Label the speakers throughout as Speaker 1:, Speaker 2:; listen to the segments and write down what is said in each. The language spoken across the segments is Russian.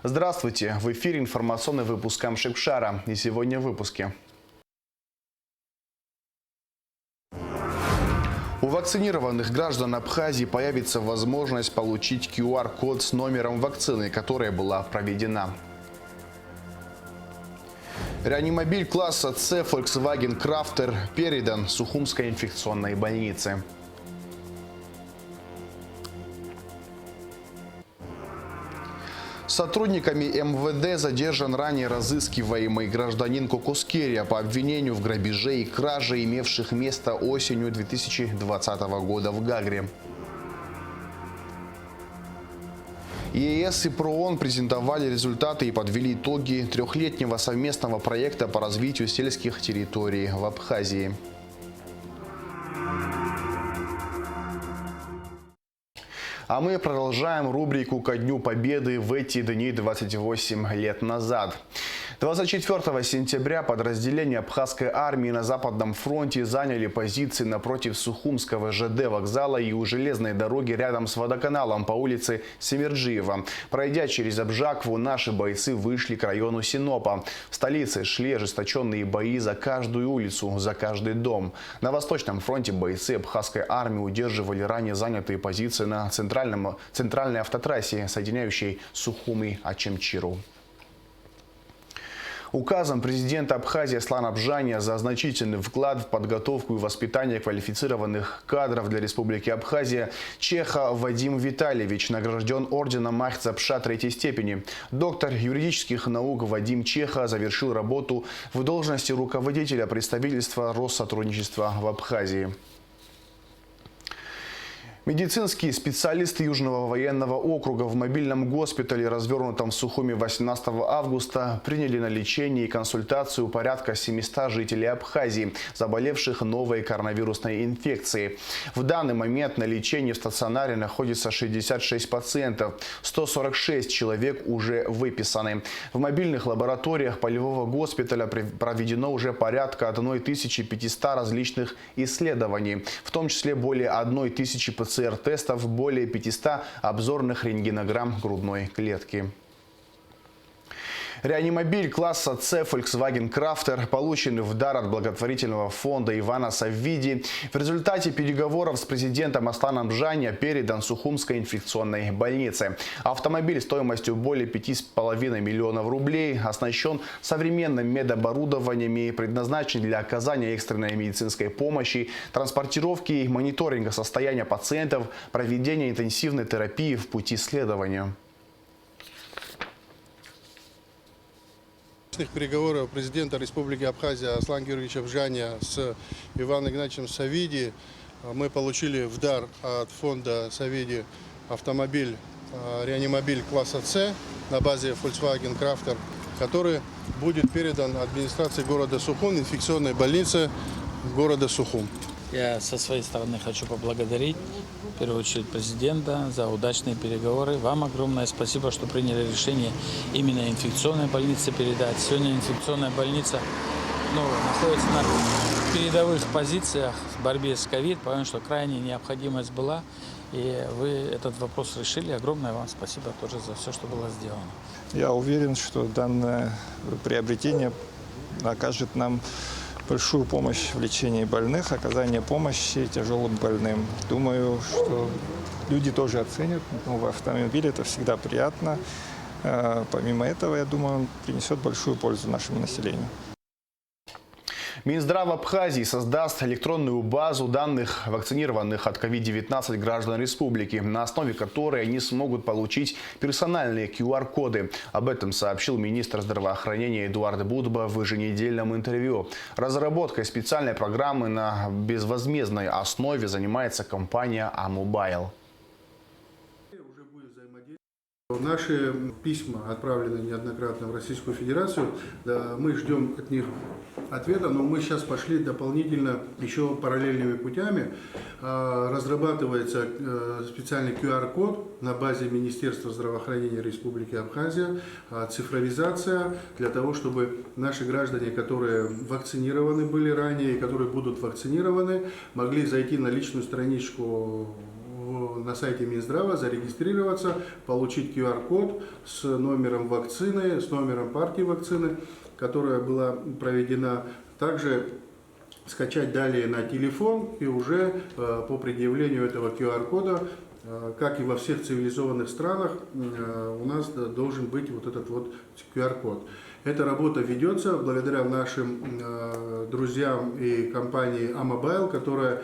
Speaker 1: Здравствуйте! В эфире информационный выпуск Амшикшара. И сегодня в выпуске. У вакцинированных граждан Абхазии появится возможность получить QR-код с номером вакцины, которая была проведена. Реанимобиль класса С Volkswagen Crafter передан Сухумской инфекционной больнице. Сотрудниками МВД задержан ранее разыскиваемый гражданин Кокускерия по обвинению в грабеже и краже, имевших место осенью 2020 года в Гагре. ЕС и ПРООН презентовали результаты и подвели итоги трехлетнего совместного проекта по развитию сельских территорий в Абхазии. А мы продолжаем рубрику «Ко Дню Победы в эти дни 28 лет назад». 24 сентября подразделения абхазской армии на Западном фронте заняли позиции напротив Сухумского ЖД вокзала и у железной дороги рядом с водоканалом по улице Семерджиева. Пройдя через Обжакву, наши бойцы вышли к району Синопа. В столице шли ожесточенные бои за каждую улицу, за каждый дом. На Восточном фронте бойцы абхазской армии удерживали ранее занятые позиции на центральной автотрассе, соединяющей Сухум и Ачемчиру. Указом президента Абхазии Аслана Бжаня за значительный вклад в подготовку и воспитание квалифицированных кадров для Республики Абхазия Чеха Вадим Витальевич награжден орденом Махцапша третьей степени. Доктор юридических наук Вадим Чеха завершил работу в должности руководителя представительства Россотрудничества в Абхазии. Медицинские специалисты Южного военного округа в мобильном госпитале, развернутом в Сухуми 18 августа, приняли на лечение и консультацию порядка 700 жителей Абхазии, заболевших новой коронавирусной инфекцией. В данный момент на лечении в стационаре находится 66 пациентов, 146 человек уже выписаны. В мобильных лабораториях полевого госпиталя проведено уже порядка 1500 различных исследований, в том числе более 1000 пациентов. ПЦР-тестов, более 500 обзорных рентгенограмм грудной клетки. Реанимобиль класса С Volkswagen Crafter, полученный в дар от благотворительного фонда Ивана Саввиди, в результате переговоров с президентом Асланом Бжаня передан Сухумской инфекционной больнице. Автомобиль стоимостью более 5,5 миллионов рублей оснащен современным медоборудованием и предназначен для оказания экстренной медицинской помощи, транспортировки и мониторинга состояния пациентов, проведения интенсивной терапии в пути следования.
Speaker 2: Переговоров президента Республики Абхазия Аслана Георгиевича Бжаня с Иваном Игнатьевичем Саввиди мы получили в дар от фонда Саввиди автомобиль, реанимобиль класса С на базе Volkswagen Crafter, который будет передан администрации города Сухум, инфекционной больнице города Сухум.
Speaker 3: Я со своей стороны хочу поблагодарить, в первую очередь, президента за удачные переговоры. Вам огромное спасибо, что приняли решение именно инфекционной больнице передать. Сегодня инфекционная больница находится на передовых позициях в борьбе с ковид, потому что крайняя необходимость была, и вы этот вопрос решили. Огромное вам спасибо тоже за все, что было сделано.
Speaker 4: Я уверен, что данное приобретение окажет нам большую помощь в лечении больных, оказание помощи тяжелым больным. Думаю, что люди тоже оценят новый автомобиль, это всегда приятно. Помимо этого, я думаю, он принесет большую пользу нашему населению.
Speaker 1: Минздрав Абхазии создаст электронную базу данных вакцинированных от COVID-19 граждан республики, на основе которой они смогут получить персональные QR-коды. Об этом сообщил министр здравоохранения Эдуард Будба в еженедельном интервью. Разработкой специальной программы на безвозмездной основе занимается компания Амобайл.
Speaker 2: Наши письма отправлены неоднократно в Российскую Федерацию. Мы ждем от них ответа, но мы сейчас пошли дополнительно еще параллельными путями. Разрабатывается специальный QR-код на базе Министерства здравоохранения Республики Абхазия, цифровизация для того, чтобы наши граждане, которые вакцинированы были ранее и которые будут вакцинированы, могли зайти на личную страничку на сайте Минздрава зарегистрироваться, получить QR-код с номером вакцины, с номером партии вакцины, которая была проведена. Также скачать далее на телефон и уже по предъявлению этого QR-кода, как и во всех цивилизованных странах, у нас должен быть вот этот вот QR-код. Эта работа ведется благодаря нашим друзьям и компании Amobile, которая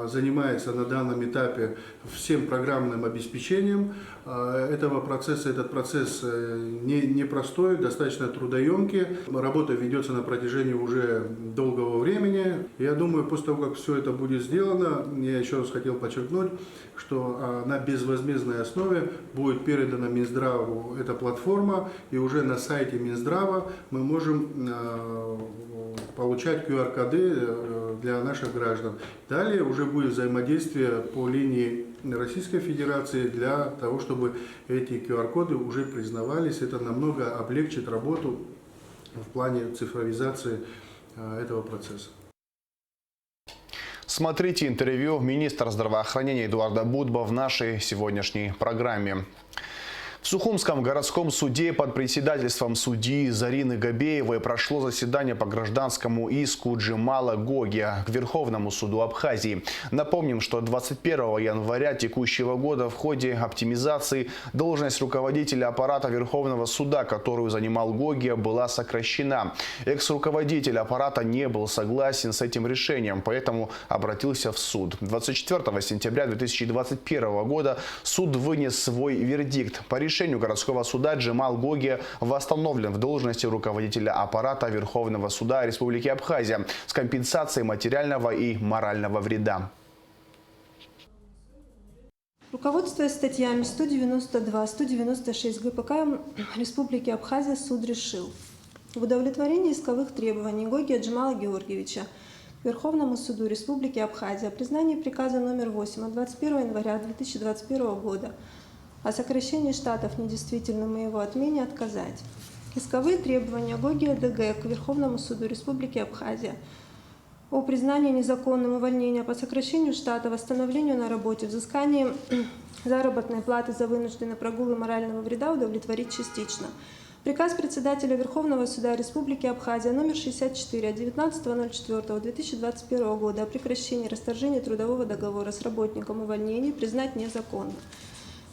Speaker 2: занимается на данном этапе всем программным обеспечением этого процесса. Этот процесс непростой, достаточно трудоемкий. Работа ведется на протяжении уже долгого времени. Я думаю, после того, как все это будет сделано, я еще раз хотел подчеркнуть, что на безвозмездной основе будет передана Минздраву эта платформа, и уже на сайте Минздрава мы можем получать QR-коды для наших граждан. Далее уже будет взаимодействие по линии Российской Федерации для того, чтобы эти QR-коды уже признавались. Это намного облегчит работу в плане цифровизации этого процесса.
Speaker 1: Смотрите интервью министра здравоохранения Эдуарда Будба в нашей сегодняшней программе. В Сухумском городском суде под председательством судьи Зарины Габеевой прошло заседание по гражданскому иску Джемала Гогия к Верховному суду Абхазии. Напомним, что 21 января текущего года в ходе оптимизации должность руководителя аппарата Верховного суда, которую занимал Гогия, была сокращена. Экс-руководитель аппарата не был согласен с этим решением, поэтому обратился в суд. 24 сентября 2021 года суд вынес свой вердикт. По решению городского суда Джемал Гогия восстановлен в должности руководителя аппарата Верховного суда Республики Абхазия с компенсацией материального и морального вреда.
Speaker 5: Руководствуясь статьями 192-196 ГПК Республики Абхазия, суд решил: в удовлетворении исковых требований Гогия Джемала Георгиевича Верховному суду Республики Абхазия о признании приказа номер 8 от 21 января 2021 года о сокращении штатов недействительным и его отмене отказать. Исковые требования Гогия ДГ к Верховному суду Республики Абхазия о признании незаконным увольнения по сокращению штата, восстановлению на работе, взыскании заработной платы за вынужденный прогул и морального вреда удовлетворить частично. Приказ председателя Верховного суда Республики Абхазия номер 64 от 19.04.2021 года о прекращении расторжения трудового договора с работником увольнения признать незаконным.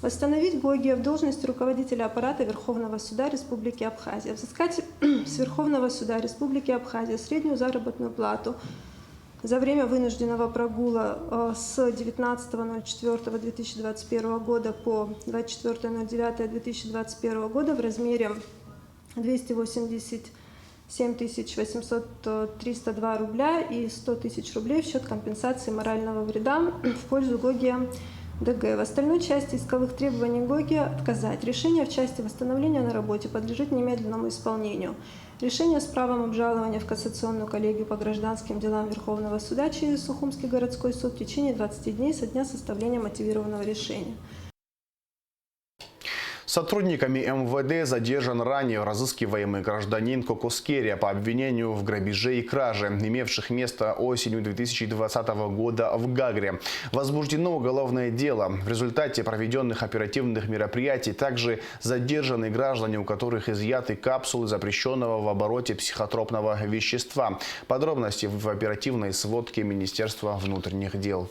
Speaker 5: Восстановить Гогия в должности руководителя аппарата Верховного суда Республики Абхазия. Взыскать с Верховного суда Республики Абхазия среднюю заработную плату за время вынужденного прогула с 19.04.2021 года по 24.09.2021 года в размере 287 832 рубля и 100 тысяч рублей в счет компенсации морального вреда в пользу Гогия ДГ. В остальной части исковых требований Гогия отказать. Решение в части восстановления на работе подлежит немедленному исполнению. Решение с правом обжалования в кассационную коллегию по гражданским делам Верховного суда через Сухумский городской суд в течение 20 дней со дня составления мотивированного решения.
Speaker 1: Сотрудниками МВД задержан ранее разыскиваемый гражданин Кокоскерия по обвинению в грабеже и краже, имевших место осенью 2020 года в Гагре. Возбуждено уголовное дело. В результате проведенных оперативных мероприятий также задержаны граждане, у которых изъяты капсулы запрещенного в обороте психотропного вещества. Подробности в оперативной сводке Министерства внутренних дел.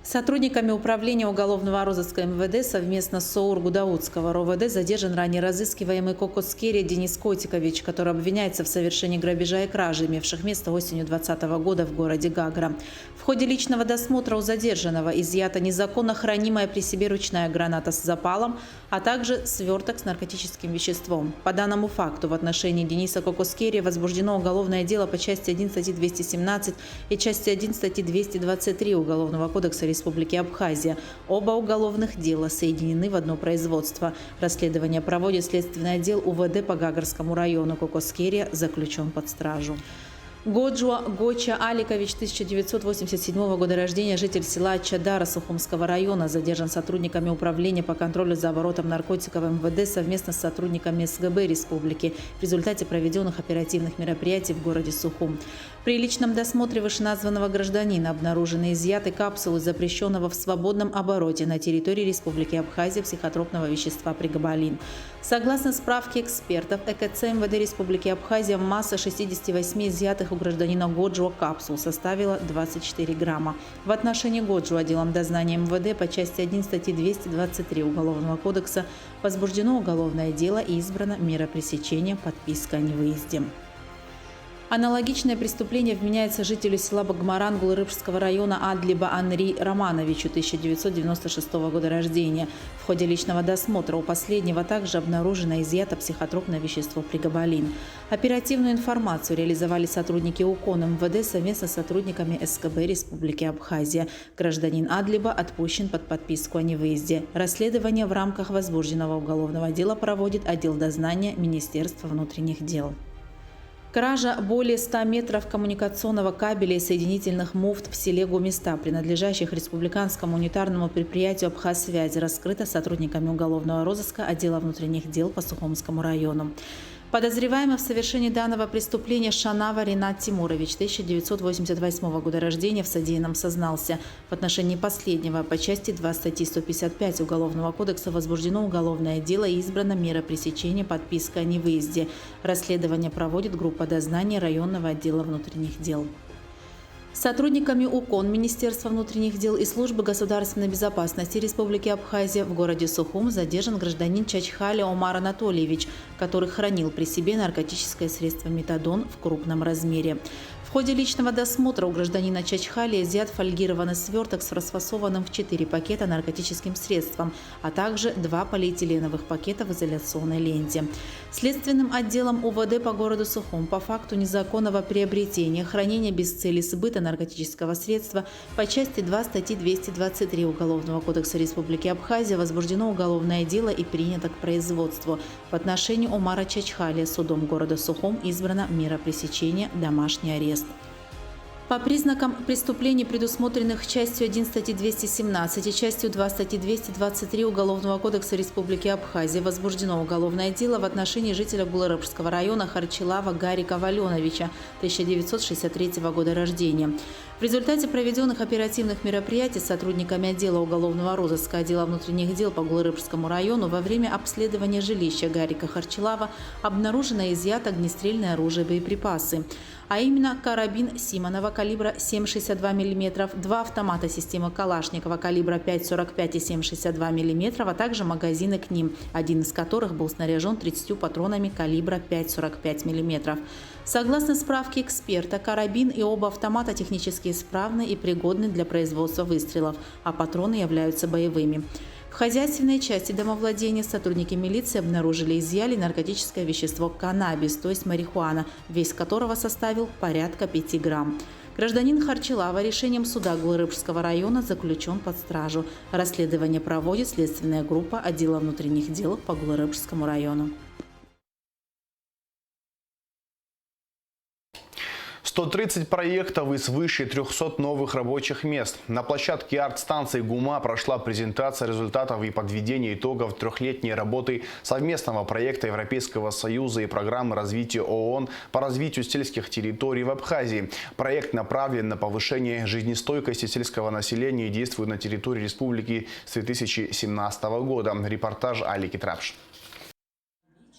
Speaker 6: Сотрудниками Управления уголовного розыска МВД совместно с СОУР Гудаутского РОВД задержан ранее разыскиваемый Кокоскерия Денис Котикович, который обвиняется в совершении грабежа и кражи, имевших место осенью 2020 года в городе Гагра. В ходе личного досмотра у задержанного изъята незаконно хранимая при себе ручная граната с запалом, а также сверток с наркотическим веществом. По данному факту в отношении Дениса Кокоскерия возбуждено уголовное дело по части 1 статьи 217 и части 1 статьи 223 Уголовного кодекса Республики Абхазия. Оба уголовных дела соединены в одно производство. Расследование проводит следственный отдел УВД по Гагарскому району. Кокоскерия заключен под стражу. Годжуа Гоча Аликович, 1987 года рождения, житель села Чадара Сухумского района, задержан сотрудниками Управления по контролю за оборотом наркотиков МВД совместно с сотрудниками СГБ Республики в результате проведенных оперативных мероприятий в городе Сухум. При личном досмотре вышеназванного гражданина обнаружены изъяты капсулы запрещенного в свободном обороте на территории Республики Абхазия психотропного вещества прегабалин. Согласно справке экспертов ЭКЦ МВД Республики Абхазия, масса 68 изъятых у гражданина Годжуа капсул составила 24 грамма. В отношении Годжуа отделом дознания МВД по части 1 статьи 223 Уголовного кодекса возбуждено уголовное дело и избрана мера пресечения подписка о невыезде. Аналогичное преступление вменяется жителю села Багмаран Гулрыбского района Адлиба Анри Романовичу, 1996 года рождения. В ходе личного досмотра у последнего также обнаружено изъято психотропное вещество прегабалин. Оперативную информацию реализовали сотрудники УКОН МВД совместно с сотрудниками СКБ Республики Абхазия. Гражданин Адлиба отпущен под подписку о невыезде. Расследование в рамках возбужденного уголовного дела проводит отдел дознания Министерства внутренних дел. Кража более 100 метров коммуникационного кабеля и соединительных муфт в селе Гумиста, принадлежащих республиканскому унитарному предприятию «Абхазсвязь», раскрыта сотрудниками уголовного розыска отдела внутренних дел по Сухумскому району. Подозреваемый в совершении данного преступления Шанава Ринат Тимурович, 1988 года рождения, в содеянном сознался. В отношении последнего по части 2 статьи 155 Уголовного кодекса возбуждено уголовное дело и избрана мера пресечения подписка о невыезде. Расследование проводит группа дознания районного отдела внутренних дел. Сотрудниками УКОН Министерства внутренних дел и Службы государственной безопасности Республики Абхазия в городе Сухум задержан гражданин Чачхали Омар Анатольевич, который хранил при себе наркотическое средство метадон в крупном размере. В ходе личного досмотра у гражданина Чачхали изъят фольгированный сверток с расфасованным в 4 пакета наркотическим средством, а также 2 полиэтиленовых пакета в изоляционной ленте. Следственным отделом УВД по городу Сухум по факту незаконного приобретения, хранения без цели сбыта наркотического средства по части 2 статьи 223 Уголовного кодекса Республики Абхазия возбуждено уголовное дело и принято к производству. В отношении Омара Чачхали судом города Сухум избрана мера пресечения домашний арест. По признакам преступлений, предусмотренных частью 1 статьи 217 и частью 2 статьи 223 Уголовного кодекса Республики Абхазия, возбуждено уголовное дело в отношении жителя Гулрыбского района Харчилава Гарика Валеновича, 1963 года рождения. В результате проведенных оперативных мероприятий сотрудниками отдела уголовного розыска отдела внутренних дел по Гулрыбскому району во время обследования жилища Гарика Харчилава обнаружено и изъято огнестрельное оружие и боеприпасы, а именно карабин Симонова калибра 7,62 мм, 2 автомата системы Калашникова калибра 5,45 и 7,62 мм, а также магазины к ним, один из которых был снаряжен 30 патронами калибра 5,45 мм. Согласно справке эксперта, карабин и оба автомата технически исправны и пригодны для производства выстрелов, а патроны являются боевыми. В хозяйственной части домовладения сотрудники милиции обнаружили и изъяли наркотическое вещество каннабис, то есть марихуана, вес которого составил порядка 5 грамм. Гражданин Харчилава решением суда Гулрыбского района заключен под стражу. Расследование проводит следственная группа отдела внутренних дел по Гулрыбскому району.
Speaker 1: 130 проектов и свыше 300 новых рабочих мест. На площадке арт-станции ГУМа прошла презентация результатов и подведение итогов трехлетней работы совместного проекта Европейского Союза и программы развития ООН по развитию сельских территорий в Абхазии. Проект направлен на повышение жизнестойкости сельского населения и действует на территории республики с 2017 года. Репортаж Алики Трапш.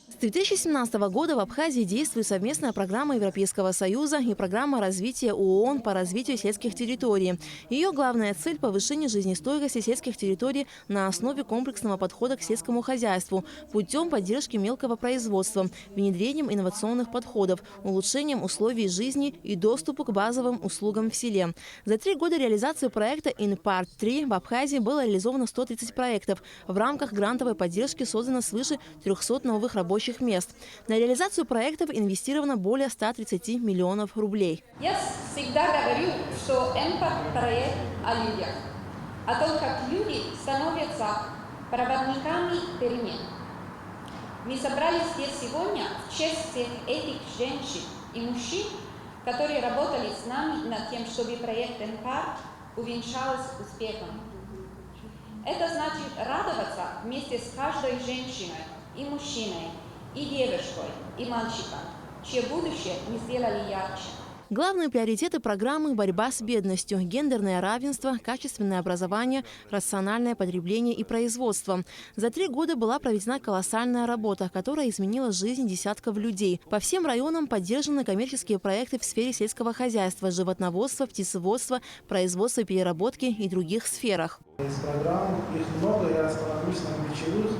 Speaker 7: С 2017 года в Абхазии действует совместная программа Европейского Союза и программа развития ООН по развитию сельских территорий. Ее главная цель – повышение жизнестойкости сельских территорий на основе комплексного подхода к сельскому хозяйству путем поддержки мелкого производства, внедрением инновационных подходов, улучшением условий жизни и доступа к базовым услугам в селе. За 3 года реализации проекта InPart 3 в Абхазии было реализовано 130 проектов. В рамках грантовой поддержки создано свыше 300 новых рабочих мест. На реализацию проектов инвестировано более 130 миллионов рублей.
Speaker 8: Я всегда говорю, что проект о людях, о том, как люди становятся проводниками перемен. Мы собрались здесь сегодня в честь этих женщин и мужчин, которые работали с нами над тем, чтобы проект МПАР увенчался успехом. Это значит радоваться вместе с каждой женщиной и мужчиной, и девушкой, и мальчиком, чье будущее мы сделали ярче.
Speaker 7: Главные приоритеты программы – борьба с бедностью, гендерное равенство, качественное образование, рациональное потребление и производство. За 3 года была проведена колоссальная работа, которая изменила жизнь десятков людей. По всем районам поддержаны коммерческие проекты в сфере сельского хозяйства, животноводства, птицеводства, производства, переработки и других сферах.
Speaker 9: Из программ их много, я остановлюсь на ключевых.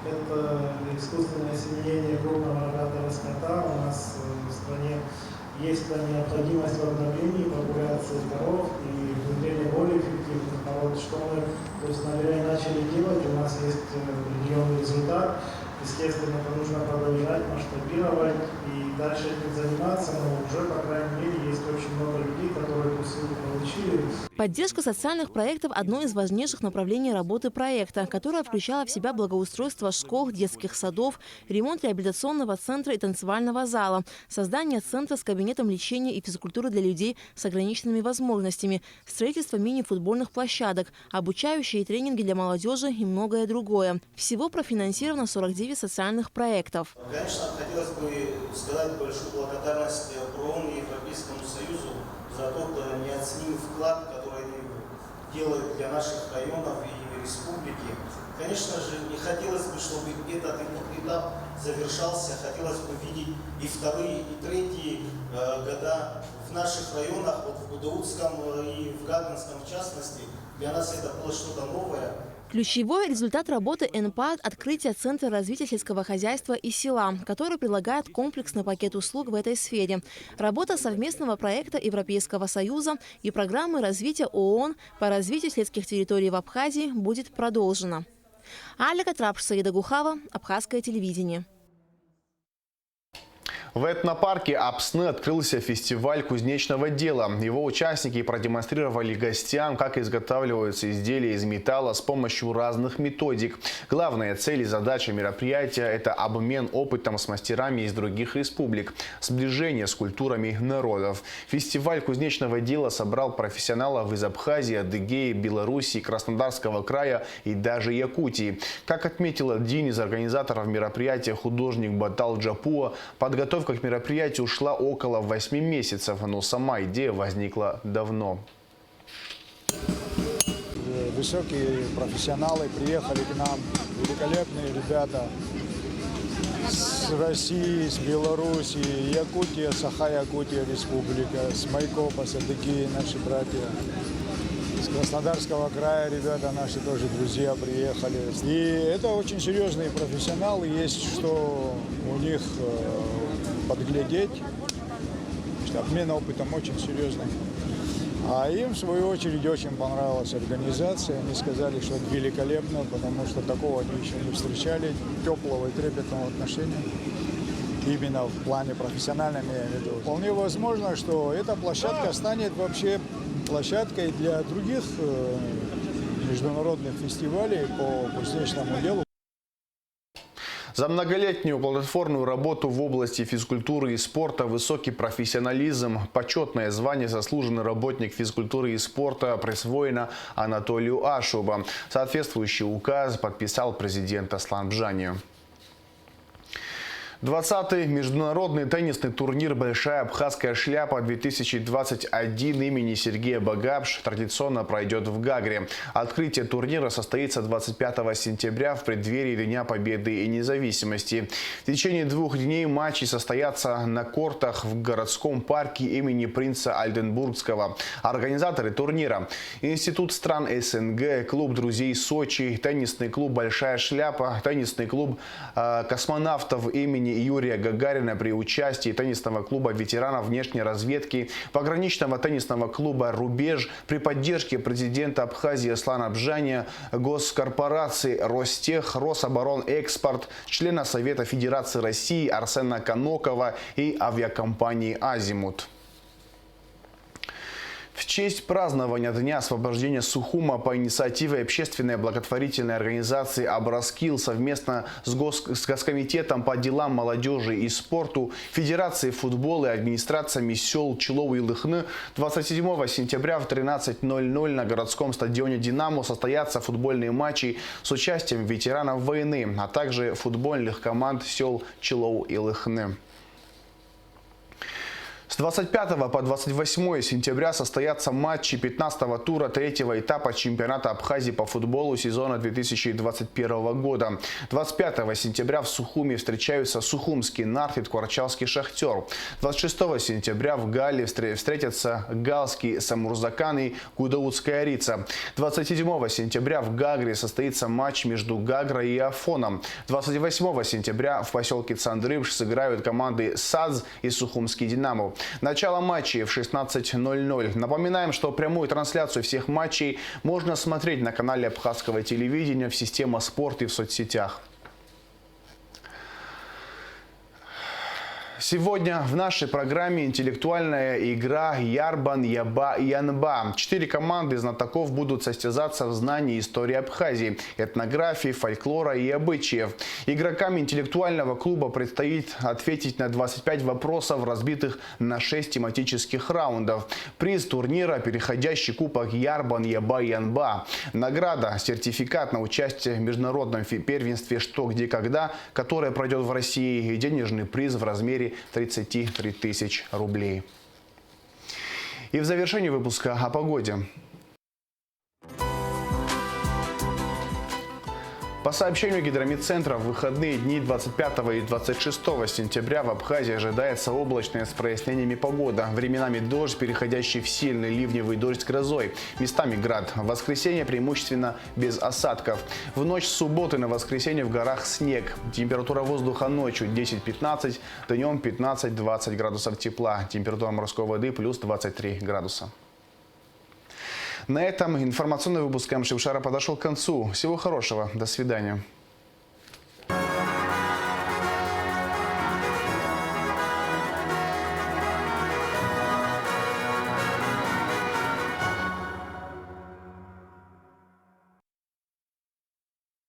Speaker 9: Это искусственное осеменение крупного рогатого скота. У нас в стране есть необходимость в обновлении популяции коров и внедрении более эффективных пород. Что мы, собственно говоря, начали делать, у нас есть определенный результат. Естественно, это нужно продолжать, масштабировать и дальше этим заниматься, но уже, по крайней мере, есть очень много людей, которые эту ссылку получили.
Speaker 7: Поддержка социальных проектов – одно из важнейших направлений работы проекта, которое включало в себя благоустройство школ, детских садов, ремонт реабилитационного центра и танцевального зала, создание центра с кабинетом лечения и физкультуры для людей с ограниченными возможностями, строительство мини-футбольных площадок, обучающие тренинги для молодежи и многое другое. Всего профинансировано 49 социальных проектов.
Speaker 10: Конечно, хотелось бы сказать большую благодарность ПРООН и Европейскому Союзу за тот неоценимый вклад, который они делают для наших районов и республики. Конечно же, не хотелось бы, чтобы этот этап завершался. Хотелось бы видеть и вторые, и третьи года в наших районах, вот в Гудаутском и в Гагнском в частности. Для нас это было что-то новое.
Speaker 7: Ключевой результат работы НПАР – открытие Центра развития сельского хозяйства и села, который предлагает комплексный пакет услуг в этой сфере. Работа совместного проекта Европейского Союза и программы развития ООН по развитию сельских территорий в Абхазии будет продолжена. Алика Трапш, Саида Гухава, Абхазское телевидение.
Speaker 1: В этнопарке Апсны открылся фестиваль кузнечного дела. Его участники продемонстрировали гостям, как изготавливаются изделия из металла с помощью разных методик. Главная цель и задача мероприятия – это обмен опытом с мастерами из других республик, сближение с культурами народов. Фестиваль кузнечного дела собрал профессионалов из Абхазии, Адыгеи, Белоруссии, Краснодарского края и даже Якутии. Как отметил один из организаторов мероприятия, художник Батал Джапуа, подготовка к мероприятию ушла около 8 месяцев, но сама идея возникла давно.
Speaker 11: Высокие профессионалы приехали к нам, великолепные ребята с России, с Белоруссии, Якутия, Саха-Якутия республика, с Майкопа, с Адыгеи наши братья. С Краснодарского края ребята наши тоже друзья приехали. И это очень серьезные профессионалы, есть что у них подглядеть. Обмен опытом очень серьезный. А им, в свою очередь, очень понравилась организация. Они сказали, что это великолепно, потому что такого они еще не встречали, теплого и трепетного отношения. Именно в плане профессиональном, я имею в виду. Вполне возможно, что эта площадка станет вообще площадкой для других международных фестивалей по кузнечному делу.
Speaker 1: За многолетнюю плодотворную работу в области физкультуры и спорта, высокий профессионализм, почетное звание «Заслуженный работник физкультуры и спорта» присвоено Анатолию Ашуба. Соответствующий указ подписал президент Аслан Бжани. 20-й международный теннисный турнир «Большая абхазская шляпа-2021» имени Сергея Багапш традиционно пройдет в Гагре. Открытие турнира состоится 25 сентября в преддверии Дня Победы и Независимости. В течение 2 дней матчи состоятся на кортах в городском парке имени принца Альденбургского. Организаторы турнира – Институт стран СНГ, клуб друзей Сочи, теннисный клуб «Большая шляпа», теннисный клуб космонавтов имени Юрия Гагарина при участии теннисного клуба ветеранов внешней разведки, пограничного теннисного клуба «Рубеж» при поддержке президента Абхазии Аслана Бжани, госкорпорации «Ростех», «Рособоронэкспорт», члена Совета Федерации России Арсена Конокова и авиакомпании «Азимут». В честь празднования Дня освобождения Сухума по инициативе общественной благотворительной организации «Абраскил» совместно с Госкомитетом по делам молодежи и спорту, Федерацией футбола и администрациями сел Чилоу и Лыхны 27 сентября в 13:00 на городском стадионе «Динамо» состоятся футбольные матчи с участием ветеранов войны, а также футбольных команд сел Чилоу и Лыхны. С 25 по 28 сентября состоятся матчи 15-го тура 3-го этапа чемпионата Абхазии по футболу сезона 2021 года. 25 сентября в Сухуме встречаются Сухумский «Нарт» и Ткварчалский «Шахтер». 26 сентября в Галле встретятся Галский «Самурзакан» и Гудаутская «Рица». 27 сентября в Гагре состоится матч между Гагрой и Афоном. 28 сентября в поселке Цандрыбш сыграют команды САДЗ и Сухумский «Динамо». Начало матчей в 16:00. Напоминаем, что прямую трансляцию всех матчей можно смотреть на канале Абхазского телевидения в системе «Спорт» и в соцсетях. Сегодня в нашей программе интеллектуальная игра «Ярбан, Яба, Янба». 4 команды знатоков будут состязаться в знании истории Абхазии, этнографии, фольклора и обычаев. Игрокам интеллектуального клуба предстоит ответить на 25 вопросов, разбитых на 6 тематических раундов. Приз турнира – переходящий кубок «Ярбан, Яба, Янба». Награда – сертификат на участие в международном первенстве «Что, где, когда», которое пройдет в России, и денежный приз в размере 33 тысяч рублей. И в завершении выпуска о погоде. По сообщению гидрометцентра, в выходные дни 25 и 26 сентября в Абхазии ожидается облачная с прояснениями погода. Временами дождь, переходящий в сильный ливневый дождь с грозой. Местами град. В воскресенье преимущественно без осадков. В ночь с субботы на воскресенье в горах снег. Температура воздуха ночью 10-15, днем 15-20 градусов тепла. Температура морской воды плюс 23 градуса. На этом информационный выпуск М. Шевшара подошел к концу. Всего хорошего. До свидания.